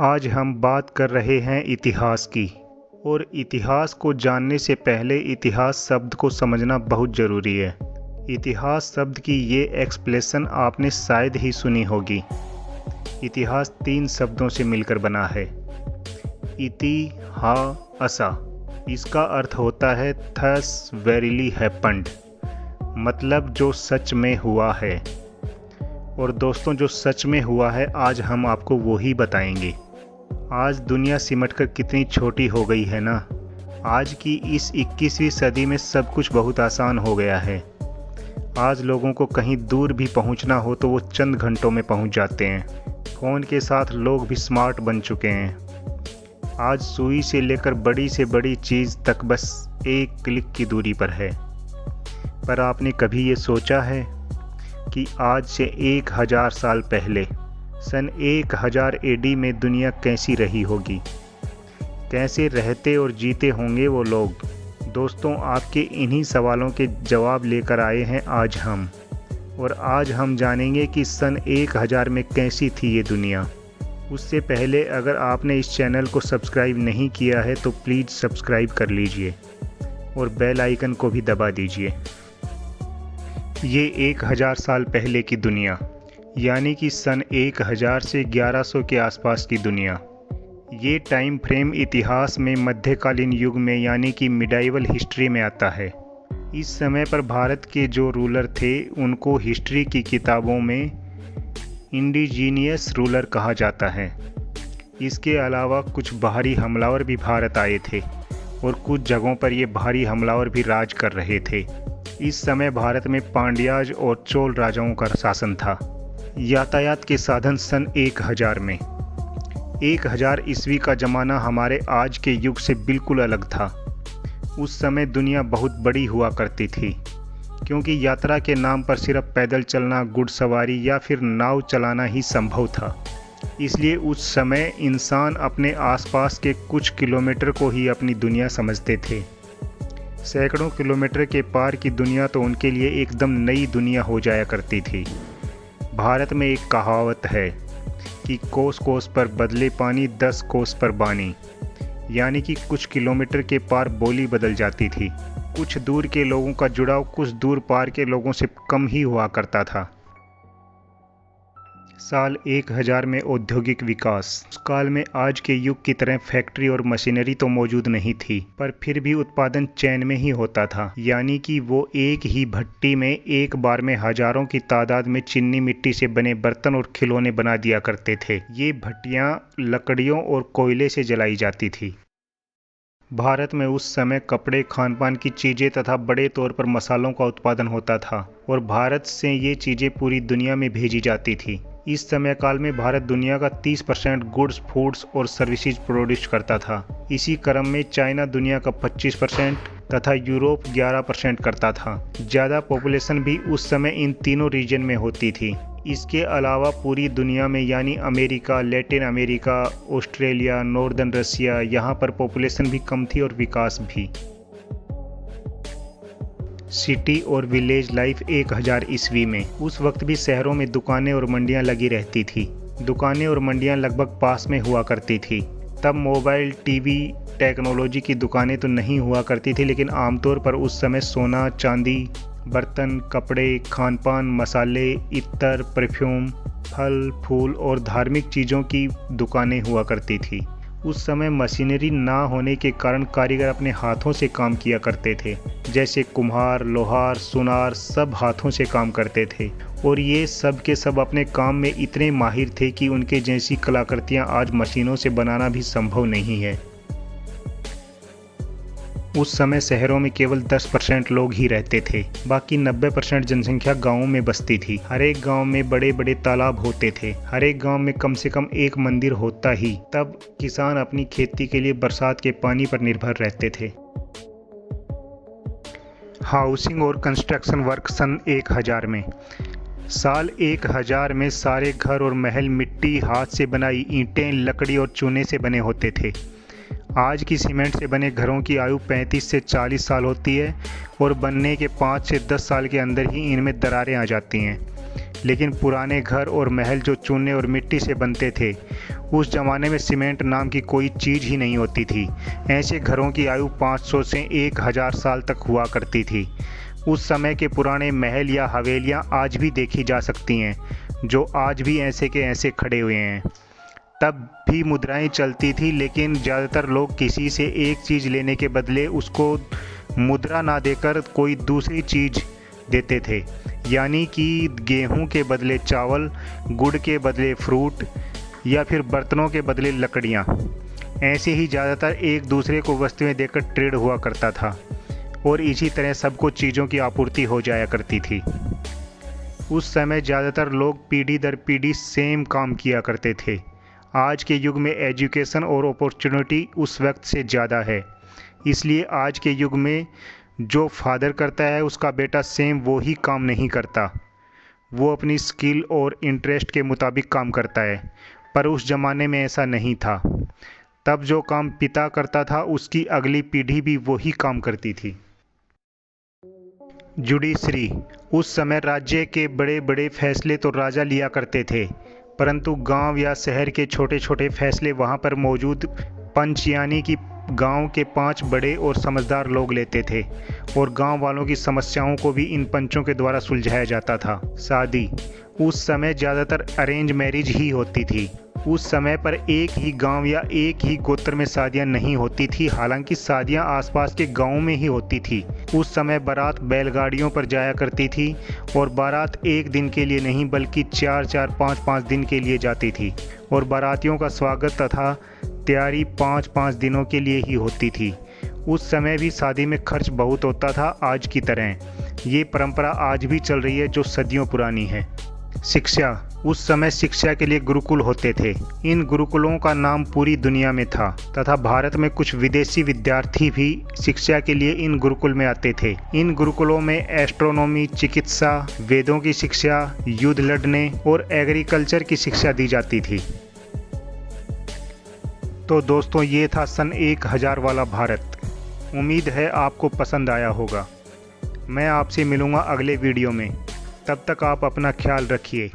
आज हम बात कर रहे हैं इतिहास की। और इतिहास को जानने से पहले इतिहास शब्द को समझना बहुत ज़रूरी है। इतिहास शब्द की ये एक्सप्रेशन आपने शायद ही सुनी होगी। इतिहास 3 शब्दों से मिलकर बना है। इति-हा-असा। इसका अर्थ होता है थस वेरीली हैपेंड, मतलब जो सच में हुआ है। और दोस्तों, जो सच में हुआ है आज हम आपको वो ही बताएंगे। आज दुनिया सिमटकर कितनी छोटी हो गई है ना। आज की इस 21वीं सदी में सब कुछ बहुत आसान हो गया है। आज लोगों को कहीं दूर भी पहुंचना हो तो वो चंद घंटों में पहुंच जाते हैं। फ़ोन के साथ लोग भी स्मार्ट बन चुके हैं। आज सुई से लेकर बड़ी से बड़ी चीज़ तक बस एक क्लिक की दूरी पर है। पर आपने कभी ये सोचा है कि आज से 1000 साल पहले सन 1000 एडी में दुनिया कैसी रही होगी, कैसे रहते और जीते होंगे वो लोग। दोस्तों, आपके इन्हीं सवालों के जवाब लेकर आए हैं आज हम। और आज हम जानेंगे कि सन 1000 में कैसी थी ये दुनिया। उससे पहले अगर आपने इस चैनल को सब्सक्राइब नहीं किया है तो प्लीज़ सब्सक्राइब कर लीजिए और बेल आइकन को भी दबा दीजिए। ये 1000 साल पहले की दुनिया, यानी कि सन 1000 से 1100 के आसपास की दुनिया। ये टाइम फ्रेम इतिहास में मध्यकालीन युग में यानी कि मिडाइवल हिस्ट्री में आता है। इस समय पर भारत के जो रूलर थे उनको हिस्ट्री की किताबों में इंडिजीनियस रूलर कहा जाता है। इसके अलावा कुछ बाहरी हमलावर भी भारत आए थे और कुछ जगहों पर ये बाहरी हमलावर भी राज कर रहे थे। इस समय भारत में पांड्याज और चोल राजाओं का शासन था। यातायात के साधन सन 1000 में। 1000 ईस्वी का ज़माना हमारे आज के युग से बिल्कुल अलग था। उस समय दुनिया बहुत बड़ी हुआ करती थी, क्योंकि यात्रा के नाम पर सिर्फ पैदल चलना, घुड़सवारी या फिर नाव चलाना ही संभव था। इसलिए उस समय इंसान अपने आसपास के कुछ किलोमीटर को ही अपनी दुनिया समझते थे। सैकड़ों किलोमीटर के पार की दुनिया तो उनके लिए एकदम नई दुनिया हो जाया करती थी। भारत में एक कहावत है कि कोस कोस पर बदले पानी, 10 कोस पर बानी, यानी कि कुछ किलोमीटर के पार बोली बदल जाती थी। कुछ दूर के लोगों का जुड़ाव कुछ दूर पार के लोगों से कम ही हुआ करता था। साल 1000 में औद्योगिक विकास। उस काल में आज के युग की तरह फैक्ट्री और मशीनरी तो मौजूद नहीं थी, पर फिर भी उत्पादन चैन में ही होता था, यानी कि वो एक ही भट्टी में एक बार में हजारों की तादाद में चीनी मिट्टी से बने बर्तन और खिलौने बना दिया करते थे। ये भट्टियाँ लकड़ियों और कोयले से जलाई जाती थी। भारत में उस समय कपड़े, खान पान की चीज़ें तथा बड़े तौर पर मसालों का उत्पादन होता था और भारत से ये चीज़ें पूरी दुनिया में भेजी जाती थी। इस समय काल में भारत दुनिया का 30% गुड्स, फूड्स और सर्विसेज प्रोड्यूस करता था। इसी क्रम में चाइना दुनिया का 25% तथा यूरोप 11% करता था। ज़्यादा पॉपुलेशन भी उस समय इन तीनों रीजन में होती थी। इसके अलावा पूरी दुनिया में यानी America, Latin America, Australia, northern Russia, यहाँ पर पॉपुलेशन भी कम थी और विकास भी। सिटी और विलेज लाइफ 1000 ईस्वी में। उस वक्त भी शहरों में दुकानें और मंडियां लगी रहती थी। दुकानें और मंडियां लगभग पास में हुआ करती थी। तब मोबाइल, टीवी, टेक्नोलॉजी की दुकानें तो नहीं हुआ करती थी, लेकिन आमतौर पर उस समय सोना, चांदी, बर्तन, कपड़े, खान पान, मसाले, इत्तर, परफ्यूम, फल, फूल और धार्मिक चीज़ों की दुकानें हुआ करती थी। उस समय मशीनरी ना होने के कारण कारीगर अपने हाथों से काम किया करते थे, जैसे कुम्हार, लोहार, सुनार, सब हाथों से काम करते थे। और ये सब के सब अपने काम में इतने माहिर थे कि उनके जैसी कलाकृतियाँ आज मशीनों से बनाना भी संभव नहीं है। उस समय शहरों में केवल 10% लोग ही रहते थे, बाकी 90% जनसंख्या गाँवों में बसती थी। हर एक गाँव में बड़े बड़े तालाब होते थे। हर एक गाँव में कम से कम एक मंदिर होता ही। तब किसान अपनी खेती के लिए बरसात के पानी पर निर्भर रहते थे। हाउसिंग और कंस्ट्रक्शन वर्क सन 1000 में। साल 1000 में सारे घर और महल मिट्टी, हाथ से बनाई ईंटें, लकड़ी और चूने से बने होते थे। आज की सीमेंट से बने घरों की आयु 35 से 40 साल होती है और बनने के 5 से 10 साल के अंदर ही इनमें दरारें आ जाती हैं। लेकिन पुराने घर और महल जो चूने और मिट्टी से बनते थे, उस ज़माने में सीमेंट नाम की कोई चीज़ ही नहीं होती थी। ऐसे घरों की आयु 500 से 1000 साल तक हुआ करती थी। उस समय के पुराने महल या हवेलियाँ आज भी देखी जा सकती हैं, जो आज भी ऐसे के ऐसे खड़े हुए हैं। तब भी मुद्राएं चलती थी, लेकिन ज़्यादातर लोग किसी से एक चीज़ लेने के बदले उसको मुद्रा ना देकर कोई दूसरी चीज़ देते थे, यानी कि गेहूं के बदले चावल, गुड़ के बदले फ्रूट या फिर बर्तनों के बदले लकड़ियाँ। ऐसे ही ज़्यादातर एक दूसरे को वस्तुएं देकर ट्रेड हुआ करता था और इसी तरह सबको चीज़ों की आपूर्ति हो जाया करती थी। उस समय ज़्यादातर लोग पीढ़ी दर पीढ़ी सेम काम किया करते थे। आज के युग में एजुकेशन और अपॉर्चुनिटी उस वक्त से ज़्यादा है, इसलिए आज के युग में जो फादर करता है उसका बेटा सेम वो ही काम नहीं करता। वो अपनी स्किल और इंटरेस्ट के मुताबिक काम करता है, पर उस ज़माने में ऐसा नहीं था। तब जो काम पिता करता था उसकी अगली पीढ़ी भी वही काम करती थी। जुडिशरी। उस समय राज्य के बड़े बड़े फैसले तो राजा लिया करते थे, परंतु गांव या शहर के छोटे छोटे फैसले वहां पर मौजूद पंच यानी कि गांव के 5 बड़े और समझदार लोग लेते थे और गांव वालों की समस्याओं को भी इन पंचों के द्वारा सुलझाया जाता था। शादी। उस समय ज़्यादातर अरेंज मैरिज ही होती थी। उस समय पर एक ही गांव या एक ही गोत्र में शादियां नहीं होती थी, हालांकि शादियां आसपास के गांवों में ही होती थी। उस समय बारात बैलगाड़ियों पर जाया करती थी और बारात एक दिन के लिए नहीं बल्कि 4-4, 5-5 दिन के लिए जाती थी और बारातियों का स्वागत तथा तैयारी 5-5 दिनों के लिए ही होती थी। उस समय भी शादी में खर्च बहुत होता था आज की तरह। ये परंपरा आज भी चल रही है जो सदियों पुरानी है। शिक्षा। उस समय शिक्षा के लिए गुरुकुल होते थे। इन गुरुकुलों का नाम पूरी दुनिया में था तथा भारत में कुछ विदेशी विद्यार्थी भी शिक्षा के लिए इन गुरुकुल में आते थे। इन गुरुकुलों में एस्ट्रोनॉमी, चिकित्सा, वेदों की शिक्षा, युद्ध लड़ने और एग्रीकल्चर की शिक्षा दी जाती थी। तो दोस्तों, ये था सन 1000 वाला भारत। उम्मीद है आपको पसंद आया होगा। मैं आपसे मिलूँगा अगले वीडियो में। तब तक आप अपना ख्याल रखिए।